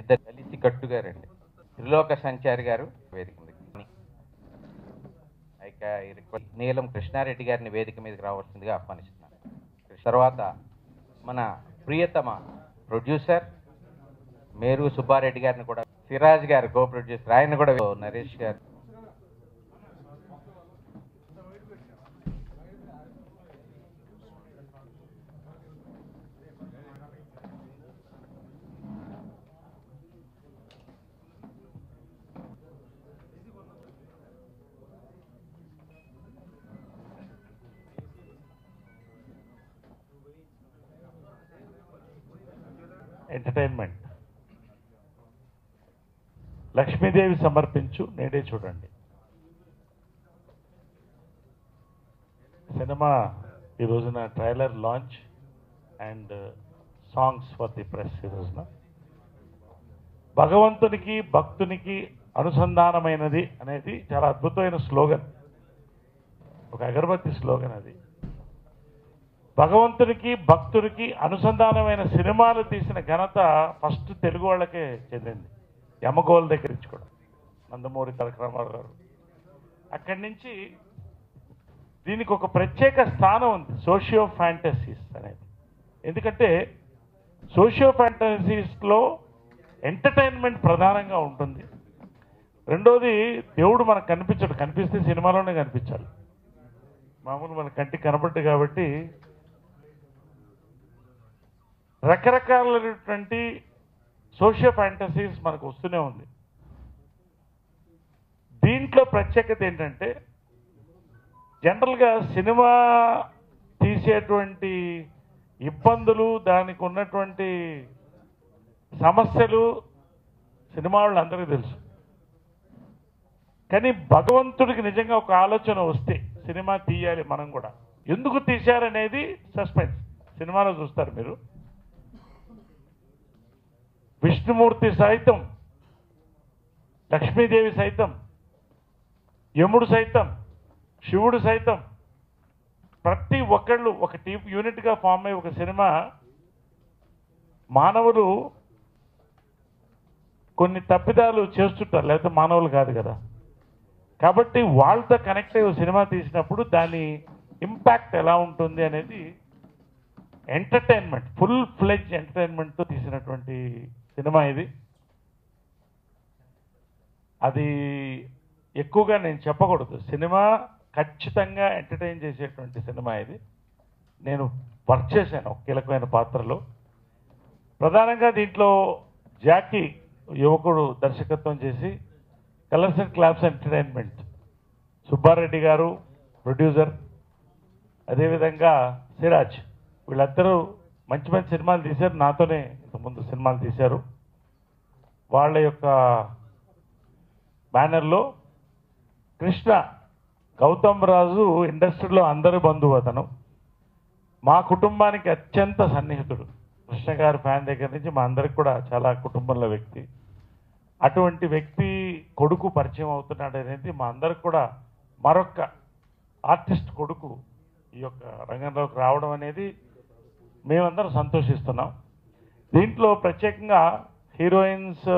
ఇద్దరు కలిసి కట్టుగా రండి. త్రిలోక సంచారి గారు వేదిక మీదకి, నీలం కృష్ణారెడ్డి గారిని వేదిక మీదకి రావాల్సిందిగా ఆహ్వానిస్తున్నాను. తర్వాత మన ప్రియతమ ప్రొడ్యూసర్ మేరు సుబ్బారెడ్డి గారిని కూడా, సిరాజ్ గారు కో ప్రొడ్యూసర్, ఆయన కూడా, నరేష్ గారు. ఎంటర్టైన్మెంట్ లక్ష్మీదేవి సమర్పించు నేడే చూడండి సినిమా ఈ రోజున trailer launch and songs for the press. ఈ రోజున భగవంతునికి భక్తునికి అనుసంధానమైనది అనేది చాలా అద్భుతమైన స్లోగన్, ఒక అగరబత్తి స్లోగన్ అది. భగవంతునికి భక్తునికి అనుసంధానమైన సినిమాలు తీసిన ఘనత ఫస్ట్ తెలుగు వాళ్ళకే చెందింది. యమగోల్ దగ్గర నుంచి కూడా నందమూరి తారక రామారావు గారు. అక్కడి నుంచి దీనికి ఒక ప్రత్యేక స్థానం ఉంది, సోషియో ఫ్యాంటసీస్ అనేది. ఎందుకంటే సోషియో ఫ్యాంటసీస్లో ఎంటర్టైన్మెంట్ ప్రధానంగా ఉంటుంది. రెండోది, దేవుడు మనకు కనిపించడు, కనిపిస్తే సినిమాలోనే కనిపించాలి. మామూలు మన కంటికి కనపడ్డు కాబట్టి రకరకాలైనటువంటి సోషియో ఫ్యాంటసీస్ మనకు వస్తూనే ఉంది. దీంట్లో ప్రత్యేకత ఏంటంటే జనరల్గా సినిమా తీసేటువంటి ఇబ్బందులు, దానికి ఉన్నటువంటి సమస్యలు సినిమా వాళ్ళందరికీ తెలుసు. కానీ భగవంతుడికి నిజంగా ఒక ఆలోచన వస్తే సినిమా తీయాలి మనం కూడా. ఎందుకు తీశారనేది సస్పెన్స్ సినిమాలో చూస్తారు మీరు. విష్ణుమూర్తి సైతం, లక్ష్మీదేవి సైతం, యముడు సైతం, శివుడు సైతం ప్రతి ఒక్కళ్ళు ఒక టీం యూనిట్గా ఫామ్ అయ్యి ఒక సినిమా, మానవులు కొన్ని తప్పిదాలు చేస్తుంటారు, లేకపోతే మానవులు కాదు కదా. కాబట్టి వాళ్ళతో కనెక్ట్ అయ్యి సినిమా తీసినప్పుడు దాని ఇంపాక్ట్ ఎలా ఉంటుంది అనేది ఎంటర్టైన్మెంట్, ఫుల్ ఫ్లెడ్జ్ ఎంటర్టైన్మెంట్తో తీసినటువంటి సినిమా ఇది. అది ఎక్కువగా నేను చెప్పకూడదు, సినిమా ఖచ్చితంగా ఎంటర్టైన్ చేసేటువంటి సినిమా ఇది. నేను వర్క్ చేశాను ఒక కీలకమైన పాత్రలో. ప్రధానంగా దీంట్లో జాకీ యువకుడు దర్శకత్వం చేసి, colours and claps entertainment Subba Reddy గారు ప్రొడ్యూసర్, అదేవిధంగా సిరాజ్, వీళ్ళందరూ మంచి మంచి సినిమాలు తీశారు. నాతోనే ఇంతకుముందు సినిమాలు తీశారు. వాళ్ళ యొక్క బ్యానర్లో కృష్ణ, గౌతమ్ రాజు ఇండస్ట్రీలో అందరి బంధువు. అతను మా కుటుంబానికి అత్యంత సన్నిహితుడు. కృష్ణ గారి ఫ్యాన్ దగ్గర నుంచి మా అందరికి కూడా చాలా కుటుంబంలో వ్యక్తి. అటువంటి వ్యక్తి కొడుకు పరిచయం అవుతున్నాడు అనేది మా అందరికి కూడా మరొక ఆర్టిస్ట్ కొడుకు ఈ యొక్క రంగంలోకి రావడం అనేది మేమందరం సంతోషిస్తున్నాం. దీంట్లో ప్రత్యేకంగా హీరోయిన్స్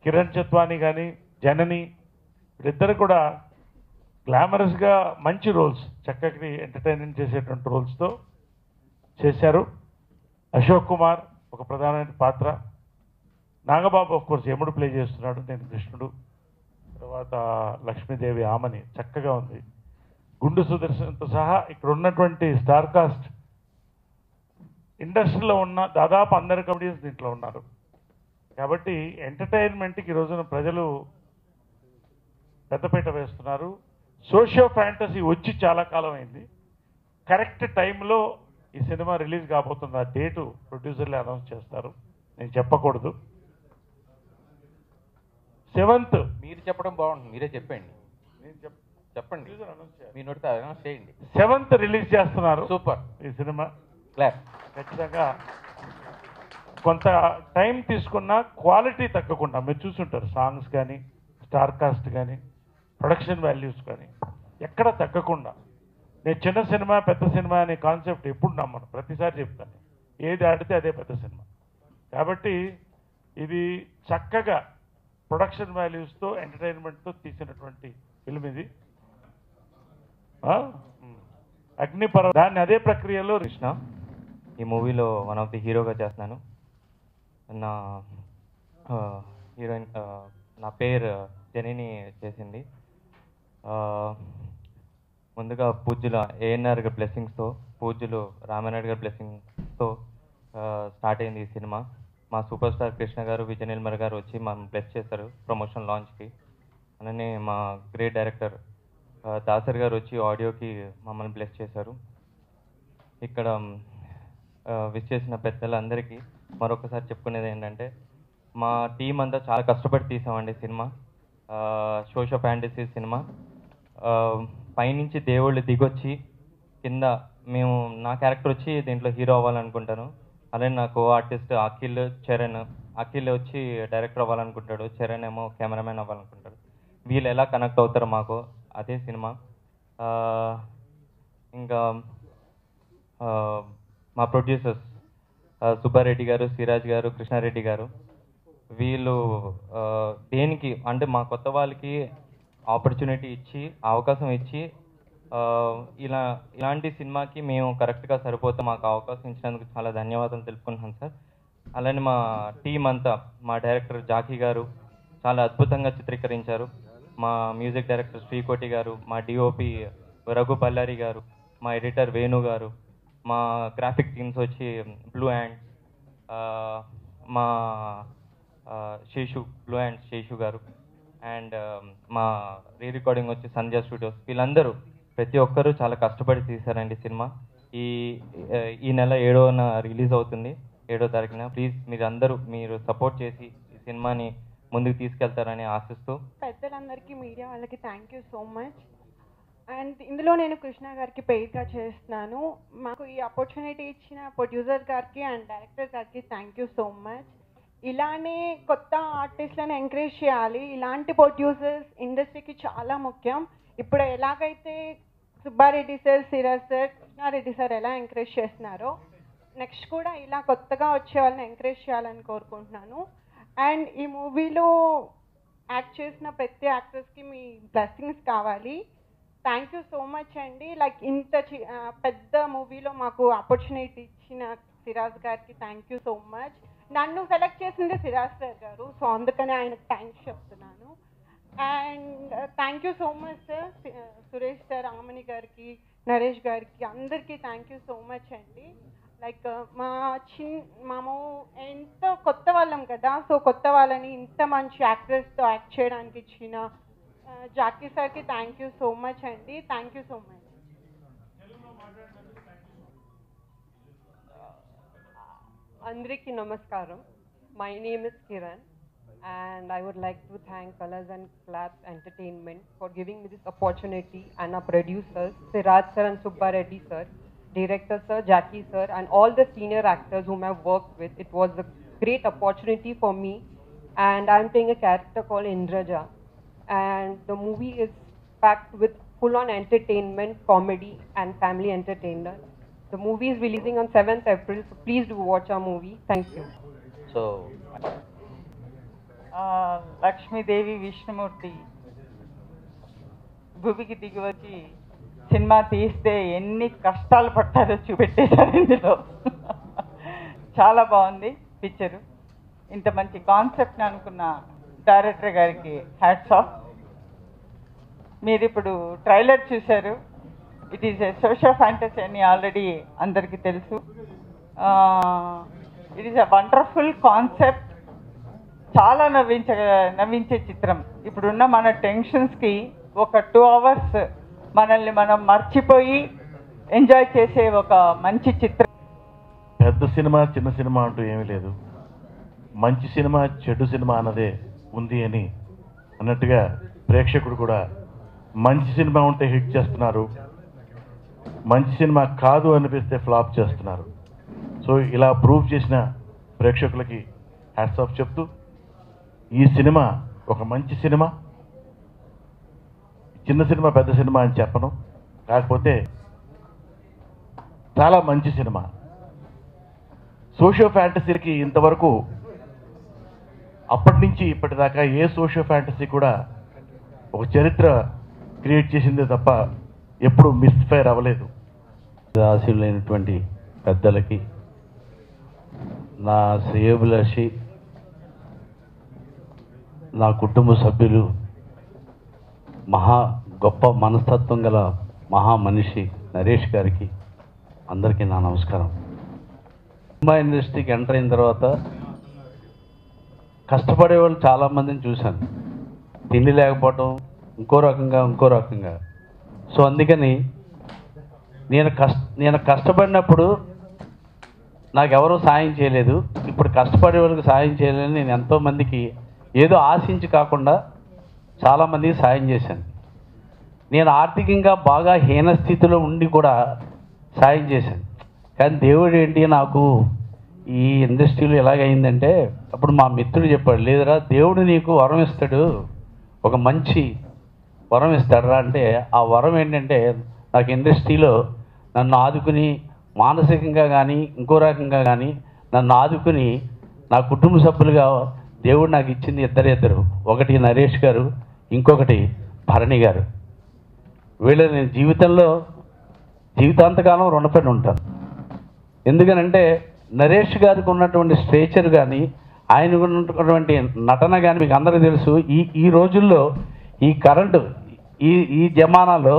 కిరణ్ చత్వాని కానీ జనని, వీళ్ళిద్దరు కూడా గ్లామరస్గా మంచి రోల్స్, చక్కటి ఎంటర్టైన్మెంట్ చేసేటువంటి రోల్స్తో చేశారు. అశోక్ కుమార్ ఒక ప్రధానమైన పాత్ర, నాగబాబు ఆఫ్ కోర్స్ యముడు ప్లే చేస్తున్నాడు, నేను కృష్ణుడు, తర్వాత లక్ష్మీదేవి ఆమని చక్కగా ఉంది. గుండు సుదర్శన్తో సహా ఇక్కడ ఉన్నటువంటి స్టార్ కాస్ట్, ఇండస్ట్రీలో ఉన్న దాదాపు అందరు కమెడియన్స్ దీంట్లో ఉన్నారు. కాబట్టి ఎంటర్టైన్మెంట్కి ఈ రోజున ప్రజలు పెద్దపీట వేస్తున్నారు. సోషియో ఫ్యాంటసీ వచ్చి చాలా కాలం అయింది. కరెక్ట్ టైంలో ఈ సినిమా రిలీజ్ కాబోతుంది. ఆ డేటు ప్రొడ్యూసర్లే అనౌన్స్ చేస్తారు, నేను చెప్పకూడదు. 7th మీరు చెప్పడం బాగుంటుంది, మీరే చెప్పండి. నేను చెప్పండి, మీ నోటితో అనౌన్స్ చేయండి. 7th రిలీజ్ చేస్తున్నారు. సూపర్. ఈ సినిమా క్లాప్. ఖచ్చితంగా కొంత టైం తీసుకున్న క్వాలిటీ తగ్గకుండా, మీరు చూసుంటారు సాంగ్స్ కానీ, స్టార్ కాస్ట్ కానీ, ప్రొడక్షన్ వాల్యూస్ కానీ ఎక్కడ తగ్గకుండా. నేను చిన్న సినిమా పెద్ద సినిమా అనే కాన్సెప్ట్ ఎప్పుడు నమ్మను, ప్రతిసారి చెప్తాను. ఏది ఆడితే అదే పెద్ద సినిమా. కాబట్టి ఇది చక్కగా ప్రొడక్షన్ వాల్యూస్తో ఎంటర్టైన్మెంట్తో తీసినటువంటి ఫిల్మ్ ఇది. అగ్నిపర్వ దాన్ని అదే ప్రక్రియలో కృష్ణ ఈ మూవీలో వన్ ఆఫ్ ది హీరోగా చేస్తున్నాను. నా హీరోయిన్ నా పేరు జెనీని చేసింది. ముందుగా పూజ్యుల ఏఎన్ఆర్ గారి బ్లెస్సింగ్స్తో, పూజ్యులు రామానాయుడు గారి బ్లెస్సింగ్స్తో స్టార్ట్ అయింది ఈ సినిమా. మా సూపర్ స్టార్ కృష్ణ గారు, విజయ్ నిర్మల్ గారు వచ్చి మనం బ్లెస్ చేశారు ప్రమోషన్ లాంచ్కి. అలానే మా గ్రేట్ డైరెక్టర్ దాసర్ గారు వచ్చి ఆడియోకి మమ్మల్ని బ్లెస్ చేశారు. ఇక్కడ విష్ చేసిన పెద్దలందరికీ మరొకసారి చెప్పుకునేది ఏంటంటే, మా టీం అంతా చాలా కష్టపడి తీసామండి సినిమా. Socio fantasy cinema. పైనుంచి దేవుళ్ళు దిగొచ్చి కింద మేము, నా క్యారెక్టర్ వచ్చి దీంట్లో హీరో అవ్వాలనుకుంటాను. అలానే నా కో ఆర్టిస్ట్ అఖిల్ వచ్చి డైరెక్టర్ అవ్వాలనుకుంటాడు, చరణ్ ఏమో కెమెరామెన్ అవ్వాలనుకుంటాడు. వీళ్ళు ఎలా కనెక్ట్ అవుతారో మాకు అదే సినిమా. ఇంకా మా ప్రొడ్యూసర్స్ సుబ్బారెడ్డి గారు, సిరాజ్ గారు, కృష్ణారెడ్డి గారు, వీళ్ళు దేనికి అంటే మా కొత్త వాళ్ళకి ఆపర్చునిటీ ఇచ్చి, అవకాశం ఇచ్చి, ఇలాంటి సినిమాకి మేము కరెక్ట్గా సరిపోతే మాకు అవకాశం ఇచ్చినందుకు చాలా ధన్యవాదాలు తెలుపుకుంటున్నాను సార్. అలానే మా టీం అంతా, మా డైరెక్టర్ జాకీ గారు చాలా అద్భుతంగా చిత్రీకరించారు. మా మ్యూజిక్ డైరెక్టర్ శ్రీకోటి గారు, మా డిఓపి రఘు పల్లారి గారు, మా ఎడిటర్ వేణు గారు, మా గ్రాఫిక్ టీమ్స్ వచ్చి బ్లూ హ్యాండ్స్, మా బ్లూ హ్యాండ్స్ శేషు గారు, అండ్ మా రీ రికార్డింగ్ వచ్చి సంధ్య స్టూడియోస్. వీళ్ళందరూ ప్రతి ఒక్కరూ చాలా కష్టపడి తీశారండి సినిమా. ఈ నెల 7వ రిలీజ్ అవుతుంది, 7వ తారీఖున. ప్లీజ్ మీరు సపోర్ట్ చేసి ఈ సినిమాని ముందుకు తీసుకెళ్తారని ఆశిస్తూ, పెద్దలందరికీ, మీడియా వాళ్ళకి thank you so much. And ఇందులో నేను కృష్ణ గారికి పెయిడ్గా చేస్తున్నాను. మాకు ఈ ఆపర్చునిటీ ఇచ్చిన ప్రొడ్యూసర్ గారికి అండ్ డైరెక్టర్ గారికి థ్యాంక్ యూ సో మచ్. ఇలానే కొత్త ఆర్టిస్ట్లను ఎంకరేజ్ చేయాలి. ఇలాంటి ప్రొడ్యూసర్స్ ఇండస్ట్రీకి చాలా ముఖ్యం. ఇప్పుడు ఎలాగైతే Subba Reddy sir, Siraj sir, Krishna Reddy sir ఎలా ఎంకరేజ్ చేస్తున్నారో, నెక్స్ట్ కూడా ఇలా కొత్తగా వచ్చే వాళ్ళని ఎంకరేజ్ చేయాలని కోరుకుంటున్నాను. అండ్ ఈ మూవీలో యాక్ట్ చేసిన ప్రతి యాక్టర్స్కి మీ బ్లెస్సింగ్స్ కావాలి. థ్యాంక్ యూ సో మచ్ అండి. లైక్ ఇంత పెద్ద మూవీలో మాకు ఆపర్చునిటీ ఇచ్చిన సిరాజ్ గారికి థ్యాంక్ యూ సో మచ్. నన్ను సెలెక్ట్ చేసింది సిరాజ్ సార్ గారు, సో అందుకని ఆయనకు థ్యాంక్స్ చెప్తున్నాను. And thank you so much sir, Suresh sir, Aamani గారికి, నరేష్ గారికి, అందరికీ థ్యాంక్ యూ సో మచ్ అండి. లైక్ మేము ఎంత కొత్త వాళ్ళం కదా, సో కొత్త వాళ్ళని ఇంత మంచి యాక్టర్స్తో యాక్ట్ చేయడానికి ఇచ్చిన జాకీ సార్కి థ్యాంక్ యూ సో మచ్ అండి. Thank you so much. అందరికీ నమస్కారం. My name is Kiran and I would like to thank Colors and Claps Entertainment for giving me this opportunity, and our producers Siraj sir and Subba Reddy sir, director sir Jackie sir, and all the senior actors whom I've worked with. It was a great opportunity for me, and I'm playing a character called Indraja, and the movie is packed with full-on entertainment, comedy and family entertainer. The movie is releasing on 7th April, so please do watch our movie. Thank you. So Lakshmidevi Vishnumurthy భూమికి దిగి వచ్చి cinema తీస్తే ఎన్ని కష్టాలు పట్టారో చూపెట్టేశారు ఇందులో. చాలా బాగుంది picture. ఇంత మంచి కాన్సెప్ట్ని అనుకున్న డైరెక్టర్ గారికి హ్యాట్స్ ఆఫ్. మీరు ఇప్పుడు ట్రైలర్ చూశారు. It is a social fantasy అని ఆల్రెడీ అందరికీ తెలుసు. It is a wonderful concept. చాలా నవ్వించే చిత్రం. ఇప్పుడున్న మన టెన్షన్స్కి ఒక 2 hours మనల్ని మనం మర్చిపోయి ఎంజాయ్ చేసే ఒక మంచి చిత్రం. పెద్ద సినిమా చిన్న సినిమా అంటూ ఏమీ లేదు. మంచి సినిమా చెడు సినిమా అన్నదే ఉంది అని అన్నట్టుగా ప్రేక్షకుడు కూడా మంచి సినిమా ఉంటే హిట్ చేస్తున్నారు, మంచి సినిమా కాదు అనిపిస్తే ఫ్లాప్ చేస్తున్నారు. సో ఇలా ప్రూవ్ చేసిన ప్రేక్షకులకి హ్యాట్స్ ఆఫ్ చెప్తూ, ఈ సినిమా ఒక మంచి సినిమా. చిన్న సినిమా పెద్ద సినిమా అని చెప్పను, కాకపోతే చాలా మంచి సినిమా. సోషియో ఫ్యాంటసీకి ఇంతవరకు అప్పటి నుంచి ఇప్పటిదాకా ఏ సోషల్ ఫ్యాంటసీ కూడా ఒక చరిత్ర క్రియేట్ చేసిందే తప్ప ఎప్పుడు మిస్ఫైర్ అవ్వలేదు. ఆశీలైనటువంటి పెద్దలకి, నా శ్రేయోభిలాషి, నా కుటుంబ సభ్యులు, మహా గొప్ప మనస్తత్వం గల మహా మనిషి నరేష్ గారికి అందరికీ నా నమస్కారం. సినిమా ఇండస్ట్రీకి ఎంటర్ అయిన తర్వాత కష్టపడే వాళ్ళు చాలామందిని చూశాను. తిండి లేకపోవటం, ఇంకో రకంగా. సో అందుకని నేను కష్టపడినప్పుడు నాకెవరూ సాయం చేయలేదు. ఇప్పుడు కష్టపడే వాళ్ళకి సాయం చేయలేని నేను ఎంతోమందికి ఏదో ఆశించి కాకుండా చాలామందికి సాయం చేశాను. నేను ఆర్థికంగా బాగా హీన స్థితిలో ఉండి కూడా సాయం చేశాను. కానీ దేవుడు ఏంటి నాకు ఈ ఇండస్ట్రీలో ఎలాగైందంటే, అప్పుడు మా మిత్రుడు చెప్పాడు, లేదురా దేవుడు నీకు వరం ఇస్తాడు, ఒక మంచి వరం ఇస్తాడురా అంటే, ఆ వరం ఏంటంటే నాకు ఇండస్ట్రీలో నన్ను ఆదుకుని మానసికంగా కానీ ఇంకో రకంగా కానీ నన్ను ఆదుకుని నా కుటుంబ సభ్యులుగా దేవుడు నాకు ఇచ్చింది ఇద్దరు. ఒకటి నరేష్ గారు, ఇంకొకటి భరణి గారు. వీళ్ళు నేను జీవితాంతకాలం రుణపడి ఉంటాను. ఎందుకనంటే నరేష్ గారికి ఉన్నటువంటి స్ట్రేచర్ కానీ ఆయనకు ఉన్నటువంటి నటన కానీ మీకు అందరికీ తెలుసు. ఈ రోజుల్లో ఈ కరెంటు ఈ జమానాలో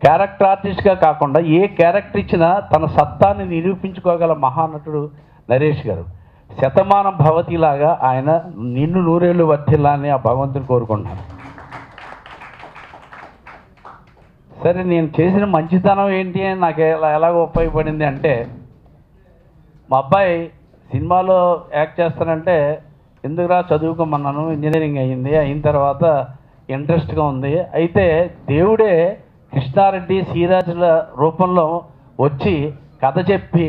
క్యారెక్టర్ ఆర్టిస్ట్గా కాకుండా ఏ క్యారెక్టర్ ఇచ్చినా తన సత్తాన్ని నిరూపించుకోగల మహానటుడు నరేష్ గారు. శతమానం భవతిలాగా ఆయన నిన్ను నూరేళ్ళు వర్తిల్లా అని ఆ భగవంతుని కోరుకుంటున్నాను. సరే, నేను చేసిన మంచితనం ఏంటి అని నాకు ఎలాగో ఉపయోగపడింది అంటే, మా అబ్బాయి సినిమాలో యాక్ట్ చేస్తానంటే ఎందుకురా చదువుకోమన్నాను, ఇంజనీరింగ్ అయిన తర్వాత ఇంట్రెస్ట్గా ఉంది. అయితే దేవుడే కృష్ణారెడ్డి శ్రీరాజుల రూపంలో వచ్చి కథ చెప్పి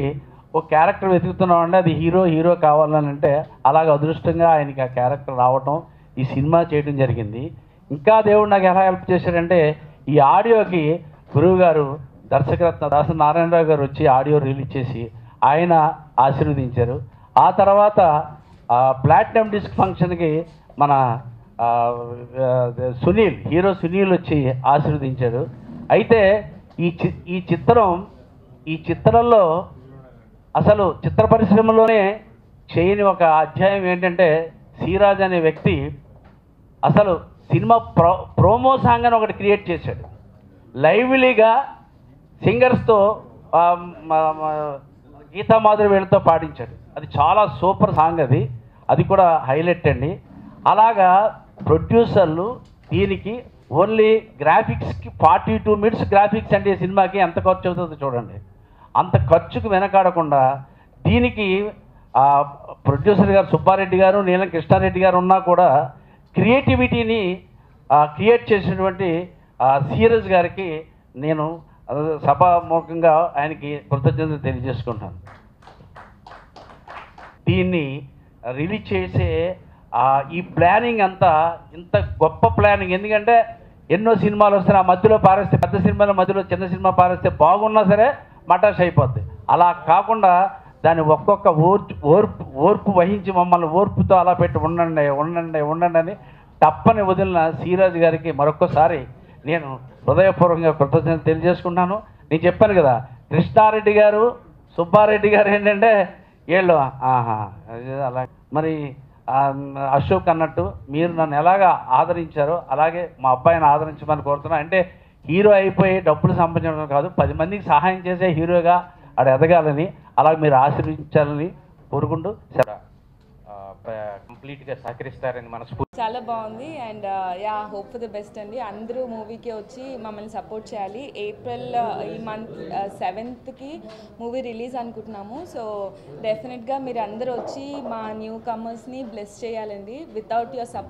ఒక క్యారెక్టర్ వెతుకుతున్నామంటే అది హీరో కావాలని అంటే అలాగ అదృష్టంగా ఆయనకి ఆ క్యారెక్టర్ రావటం, ఈ సినిమా చేయడం జరిగింది. ఇంకా దేవుడు నాకు ఎలా హెల్ప్ చేశాడంటే, ఈ ఆడియోకి గురువు గారు దర్శకరత్న దాసరి నారాయణరావు గారు వచ్చి ఆడియో రిలీజ్ చేసి ఆయన ఆశీర్వదించారు. ఆ తర్వాత ప్లాటినం డిస్క్ ఫంక్షన్కి మన హీరో సునీల్ వచ్చి ఆశీర్వదించాడు. అయితే ఈ చిత్రంలో అసలు చిత్ర పరిశ్రమలోనే చేయని ఒక అధ్యాయం ఏంటంటే, శ్రీరాజ్ అనే వ్యక్తి అసలు సినిమా ప్రోమో సాంగ్ అని ఒకటి క్రియేట్ చేశాడు. లైవ్లీగా సింగర్స్తో గీతా మాధురి వీళ్ళతో పాడించాడు. అది చాలా సూపర్ సాంగ్. అది కూడా హైలైట్ అండి. అలాగా ప్రొడ్యూసర్లు దీనికి ఓన్లీ గ్రాఫిక్స్కి 42 మినిట్స్ గ్రాఫిక్స్ అంటే ఈ సినిమాకి ఎంత ఖర్చు అవుతుందో చూడండి. అంత ఖర్చుకు వెనకాడకుండా దీనికి ప్రొడ్యూసర్ గారు సుబ్బారెడ్డి గారు, నీలం కృష్ణారెడ్డి గారు ఉన్నా కూడా క్రియేటివిటీని క్రియేట్ చేసినటువంటి శ్రీరాజ్ గారికి నేను సభాముఖంగా ఆయనకి కృతజ్ఞతలు తెలియజేసుకుంటాను. దీన్ని రిలీజ్ చేసే ఈ ప్లానింగ్ అంతా ఇంత గొప్ప ప్లానింగ్. ఎందుకంటే ఎన్నో సినిమాలు వస్తాయి, ఆ మధ్యలో పారేస్తే, పెద్ద సినిమాల మధ్యలో చిన్న సినిమా పారేస్తే బాగున్నా సరే మటాష్ అయిపోద్ది. అలా కాకుండా దాన్ని ఒక్కొక్క ఓర్పు వహించి మమ్మల్ని ఓర్పుతో అలా పెట్టి ఉండండి అని తప్పని వదిలిన శ్రీరాజ్ గారికి మరొక్కసారి నేను హృదయపూర్వకంగా కృతజ్ఞతలు తెలియజేసుకుంటాను. నేను చెప్పాను కదా, కృష్ణారెడ్డి గారు సుబ్బారెడ్డి గారు ఏంటంటే వీళ్ళు అలా మరి అశోక్ అన్నట్టు మీరు నన్ను ఎలాగా ఆదరించారో అలాగే మా అబ్బాయిని ఆదరించమని కోరుతున్నా. అంటే హీరో అయిపోయి డబ్బులు సంపాదించడం కాదు, 10 మందికి సహాయం చేసే హీరోగా ఆడ ఎదగాలని, అలాగే మీరు ఆశీర్వదించాలని కోరుకుంటూ కంప్లీట్గా సహకరిస్తారని మనస్ఫూర్తి. చాలా బాగుంది and hope for the best అండి. అందరూ మూవీకి వచ్చి మమ్మల్ని సపోర్ట్ చేయాలి. ఏప్రిల్ ఈ మంత్ 7th మూవీ రిలీజ్ అనుకుంటున్నాము. సో డెఫినెట్గా మీరు అందరూ వచ్చి మా న్యూ కమర్స్ని బ్లెస్ చేయాలండి. Without your support